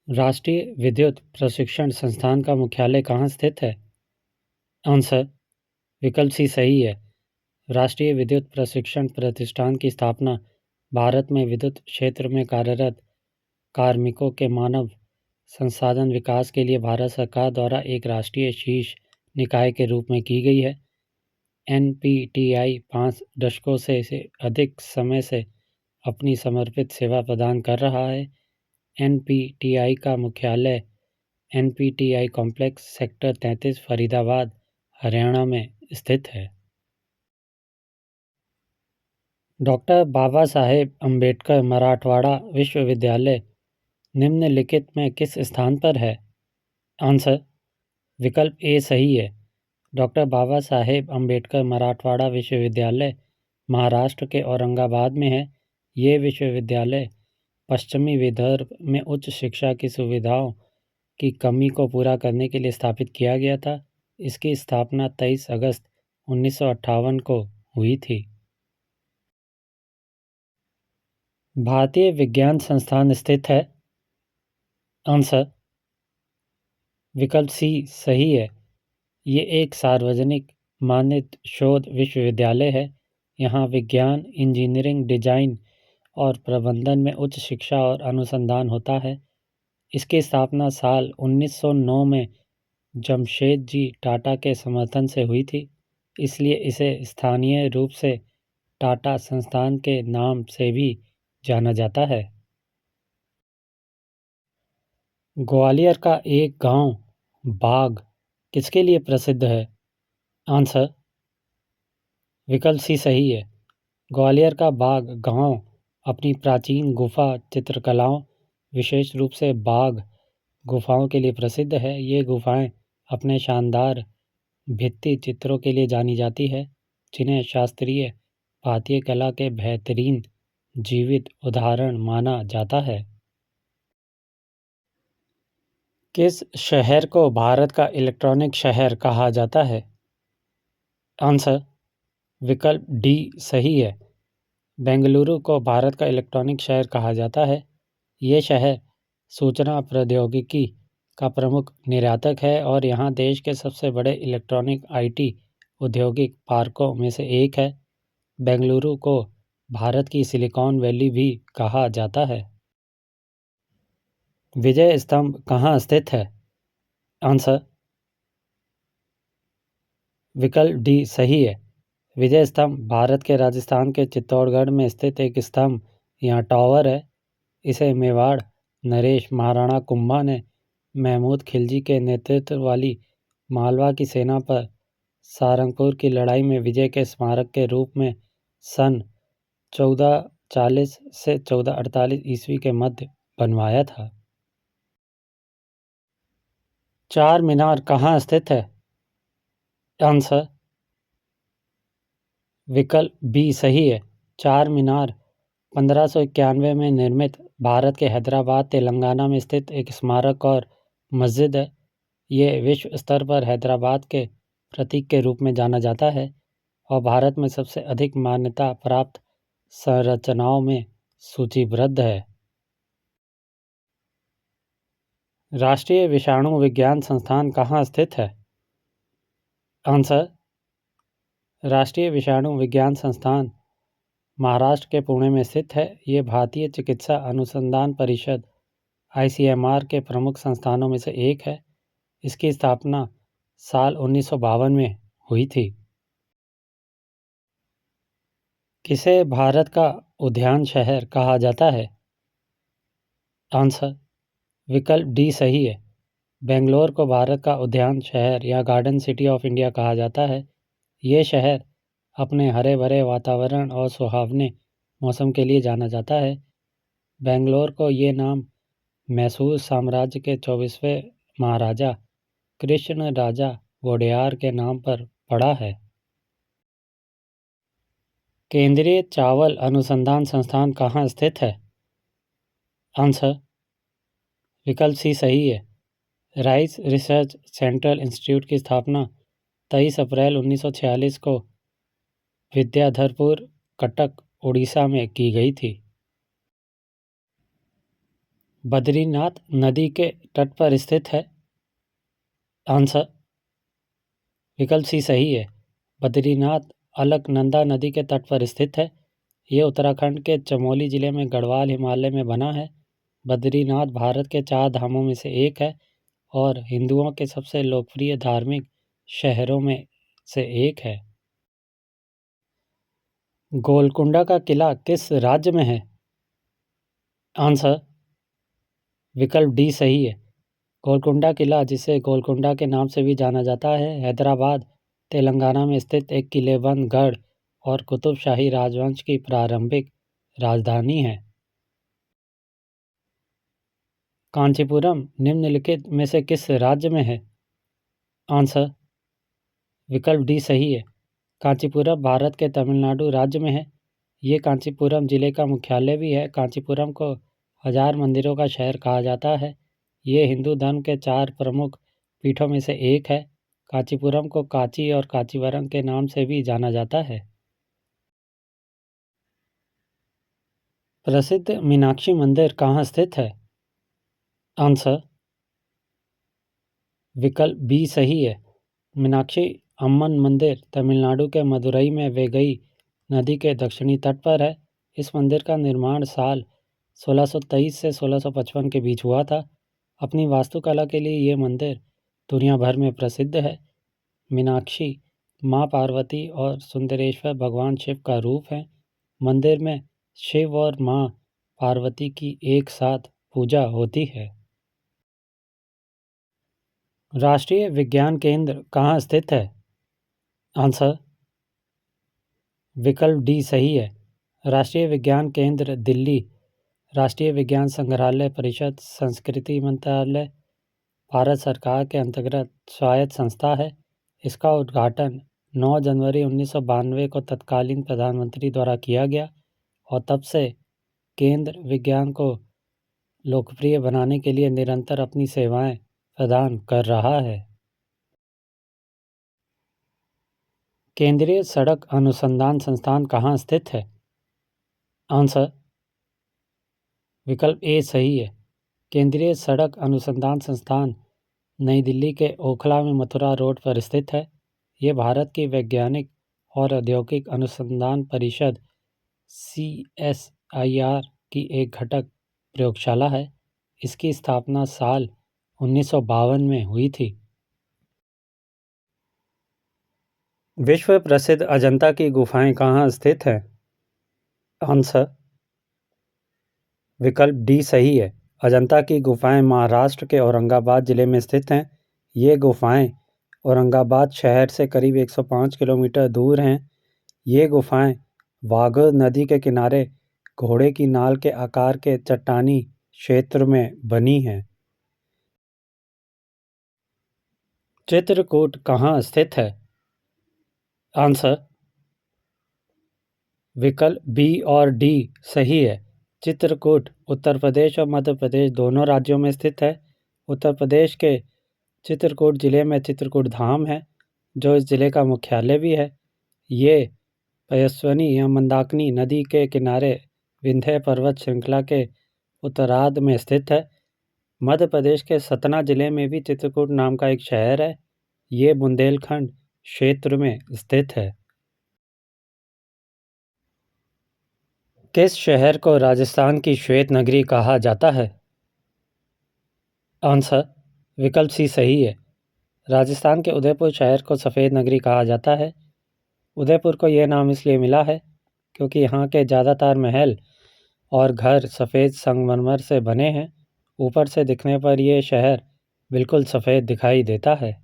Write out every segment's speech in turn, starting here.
राष्ट्रीय विद्युत प्रशिक्षण संस्थान का मुख्यालय कहाँ स्थित है? आंसर विकल्प सी सही है। राष्ट्रीय विद्युत प्रशिक्षण प्रतिष्ठान की स्थापना भारत में विद्युत क्षेत्र में कार्यरत कार्मिकों के मानव संसाधन विकास के लिए भारत सरकार द्वारा एक राष्ट्रीय शीर्ष निकाय के रूप में की गई है। एनपीटीआई 5 दशकों से अधिक समय से अपनी समर्पित सेवा प्रदान कर रहा है। एनपीटीआई का मुख्यालय एनपीटीआई कॉम्प्लेक्स सेक्टर 33 फरीदाबाद हरियाणा में स्थित है। डॉक्टर बाबा साहेब अम्बेडकर मराठवाड़ा विश्वविद्यालय निम्नलिखित में किस स्थान पर है? आंसर विकल्प ए सही है। डॉक्टर बाबा साहेब अम्बेडकर मराठवाड़ा विश्वविद्यालय महाराष्ट्र के औरंगाबाद में है। ये विश्वविद्यालय पश्चिमी विदर्भ में उच्च शिक्षा की सुविधाओं की कमी को पूरा करने के लिए स्थापित किया गया था। इसकी स्थापना 23 अगस्त 1958 को हुई थी। भारतीय विज्ञान संस्थान स्थित है? आंसर विकल्प सी सही है। ये एक सार्वजनिक मान्यत शोध विश्वविद्यालय है। यहाँ विज्ञान, इंजीनियरिंग, डिजाइन और प्रबंधन में उच्च शिक्षा और अनुसंधान होता है। इसकी स्थापना साल 1909 में जमशेदजी टाटा के समर्थन से हुई थी, इसलिए इसे स्थानीय रूप से टाटा संस्थान के नाम से भी जाना जाता है। ग्वालियर का एक गांव बाग किसके लिए प्रसिद्ध है? आंसर विकल्प सी सही है। ग्वालियर का बाग गांव अपनी प्राचीन गुफा चित्रकलाओं, विशेष रूप से बाग गुफाओं के लिए प्रसिद्ध है। ये गुफाएं अपने शानदार भित्ति चित्रों के लिए जानी जाती है, जिन्हें शास्त्रीय भारतीय कला के बेहतरीन जीवित उदाहरण माना जाता है। किस शहर को भारत का इलेक्ट्रॉनिक शहर कहा जाता है? आंसर विकल्प डी सही है। बेंगलुरु को भारत का इलेक्ट्रॉनिक शहर कहा जाता है। ये शहर सूचना प्रौद्योगिकी का प्रमुख निर्यातक है और यहाँ देश के सबसे बड़े इलेक्ट्रॉनिक आईटी औद्योगिक पार्कों में से एक है। बेंगलुरु को भारत की सिलिकॉन वैली भी कहा जाता है। विजय स्तंभ कहाँ स्थित है? आंसर विकल्प डी सही है। विजय स्तंभ भारत के राजस्थान के चित्तौड़गढ़ में स्थित एक स्तंभ यहाँ टावर है। इसे मेवाड़ नरेश महाराणा कुंभा ने महमूद खिलजी के नेतृत्व वाली मालवा की सेना पर सारंगपुर की लड़ाई में विजय के स्मारक के रूप में सन 1440 से 1448 ईस्वी के मध्य बनवाया था। चार मीनार कहाँ स्थित है? आंसर विकल्प बी सही है। चार मीनार 1591 में निर्मित भारत के हैदराबाद तेलंगाना में स्थित एक स्मारक और मस्जिद है। ये विश्व स्तर पर हैदराबाद के प्रतीक के रूप में जाना जाता है और भारत में सबसे अधिक मान्यता प्राप्त संरचनाओं में सूचीबद्ध है। राष्ट्रीय विषाणु विज्ञान संस्थान कहाँ स्थित है? आंसर राष्ट्रीय विषाणु विज्ञान संस्थान महाराष्ट्र के पुणे में स्थित है। ये भारतीय चिकित्सा अनुसंधान परिषद आईसीएमआर के प्रमुख संस्थानों में से एक है। इसकी स्थापना साल 1952 में हुई थी। किसे भारत का उद्यान शहर कहा जाता है? आंसर विकल्प डी सही है। बेंगलोर को भारत का उद्यान शहर या गार्डन सिटी ऑफ इंडिया कहा जाता है। ये शहर अपने हरे भरे वातावरण और सुहावने मौसम के लिए जाना जाता है। बेंगलोर को ये नाम मैसूर साम्राज्य के 24वें महाराजा कृष्ण राजा वोडेयार के नाम पर पड़ा है। केंद्रीय चावल अनुसंधान संस्थान कहाँ स्थित है? आंसर विकल्प सी सही है। राइस रिसर्च सेंट्रल इंस्टीट्यूट की स्थापना 23 अप्रैल 1946 को विद्याधरपुर, कटक, उड़ीसा में की गई थी। बद्रीनाथ नदी के तट पर स्थित है। आंसर विकल्प सी सही है। बद्रीनाथ अलकनंदा नदी के तट पर स्थित है। ये उत्तराखंड के चमोली जिले में गढ़वाल हिमालय में बना है। बद्रीनाथ भारत के 4 धामों में से एक है और हिंदुओं के सबसे लोकप्रिय धार्मिक शहरों में से एक है। गोलकुंडा का किला किस राज्य में है? आंसर विकल्प डी सही है। गोलकुंडा किला, जिसे गोलकुंडा के नाम से भी जाना जाता है, हैदराबाद तेलंगाना में स्थित एक किलेबंद गढ़ और कुतुब शाही राजवंश की प्रारंभिक राजधानी है। कांचीपुरम निम्नलिखित में से किस राज्य में है? आंसर विकल्प डी सही है। कांचीपुरम भारत के तमिलनाडु राज्य में है। ये कांचीपुरम जिले का मुख्यालय भी है। कांचीपुरम को 1000 मंदिरों का शहर कहा जाता है। ये हिंदू धर्म के 4 प्रमुख पीठों में से एक है। कांचीपुरम को कांची और कांचीवरम के नाम से भी जाना जाता है। प्रसिद्ध मीनाक्षी मंदिर कहाँ स्थित है? आंसर विकल्प बी सही है। मीनाक्षी अम्मन मंदिर तमिलनाडु के मदुरई में वेगई नदी के दक्षिणी तट पर है। इस मंदिर का निर्माण साल 1623 से 1655 के बीच हुआ था। अपनी वास्तुकला के लिए ये मंदिर दुनिया भर में प्रसिद्ध है। मीनाक्षी माँ पार्वती और सुंदरेश्वर भगवान शिव का रूप है। मंदिर में शिव और माँ पार्वती की एक साथ पूजा होती है। राष्ट्रीय विज्ञान केंद्र कहाँ स्थित है? आंसर विकल्प डी सही है। राष्ट्रीय विज्ञान केंद्र दिल्ली, राष्ट्रीय विज्ञान संग्रहालय परिषद, संस्कृति मंत्रालय, भारत सरकार के अंतर्गत स्वायत्त संस्था है। इसका उद्घाटन 9 जनवरी 1992 को तत्कालीन प्रधानमंत्री द्वारा किया गया और तब से केंद्र विज्ञान को लोकप्रिय बनाने के लिए निरंतर अपनी सेवाएं प्रदान कर रहा है। केंद्रीय सड़क अनुसंधान संस्थान कहाँ स्थित है? आंसर विकल्प ए सही है। केंद्रीय सड़क अनुसंधान संस्थान नई दिल्ली के ओखला में मथुरा रोड पर स्थित है। ये भारत की वैज्ञानिक और औद्योगिक अनुसंधान परिषद CSIR की एक घटक प्रयोगशाला है। इसकी स्थापना साल 1952 में हुई थी। विश्व प्रसिद्ध अजंता की गुफाएं कहाँ स्थित हैं? आंसर विकल्प डी सही है। अजंता की गुफाएं महाराष्ट्र के औरंगाबाद जिले में स्थित हैं। ये गुफाएं औरंगाबाद शहर से करीब 105 किलोमीटर दूर हैं। ये गुफाएं वाघर नदी के किनारे घोड़े की नाल के आकार के चट्टानी क्षेत्र में बनी हैं। चित्रकूट कहाँ स्थित है? आंसर विकल्प बी और डी सही है। चित्रकूट उत्तर प्रदेश और मध्य प्रदेश दोनों राज्यों में स्थित है। उत्तर प्रदेश के चित्रकूट जिले में चित्रकूट धाम है, जो इस जिले का मुख्यालय भी है। ये पयस्विनी या मंदाकिनी नदी के किनारे विंध्य पर्वत श्रृंखला के उत्तरार्ध में स्थित है। मध्य प्रदेश के सतना जिले में भी चित्रकूट नाम का एक शहर है। ये बुंदेलखंड क्षेत्र में स्थित है। किस शहर को राजस्थान की श्वेत नगरी कहा जाता है? आंसर विकल्प सी सही है। राजस्थान के उदयपुर शहर को सफ़ेद नगरी कहा जाता है। उदयपुर को यह नाम इसलिए मिला है क्योंकि यहाँ के ज़्यादातर महल और घर सफ़ेद संगमरमर से बने हैं। ऊपर से दिखने पर यह शहर बिल्कुल सफ़ेद दिखाई देता है।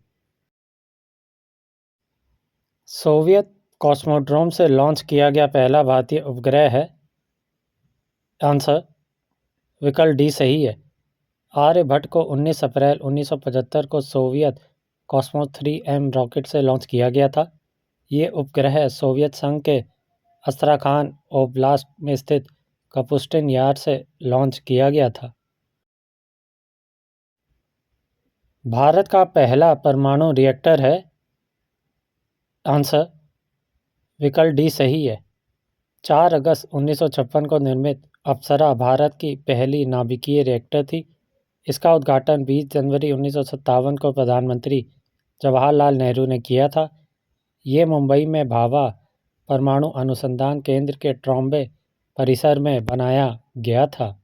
सोवियत कॉस्मोड्रोम से लॉन्च किया गया पहला भारतीय उपग्रह है? आंसर विकल्प डी सही है। आर्यभट्ट को 19 अप्रैल 1975 को सोवियत कॉस्मोस 3M रॉकेट से लॉन्च किया गया था। ये उपग्रह सोवियत संघ के अस्त्राखान ओब्लास्ट में स्थित कपुस्टिन यार से लॉन्च किया गया था। भारत का पहला परमाणु रिएक्टर है? आंसर विकल्प डी सही है। 4 अगस्त 1956 को निर्मित अप्सरा भारत की पहली नाभिकीय रिएक्टर थी। इसका उद्घाटन 20 जनवरी 1957 को प्रधानमंत्री जवाहरलाल नेहरू ने किया था। ये मुंबई में भाभा परमाणु अनुसंधान केंद्र के ट्रॉम्बे परिसर में बनाया गया था।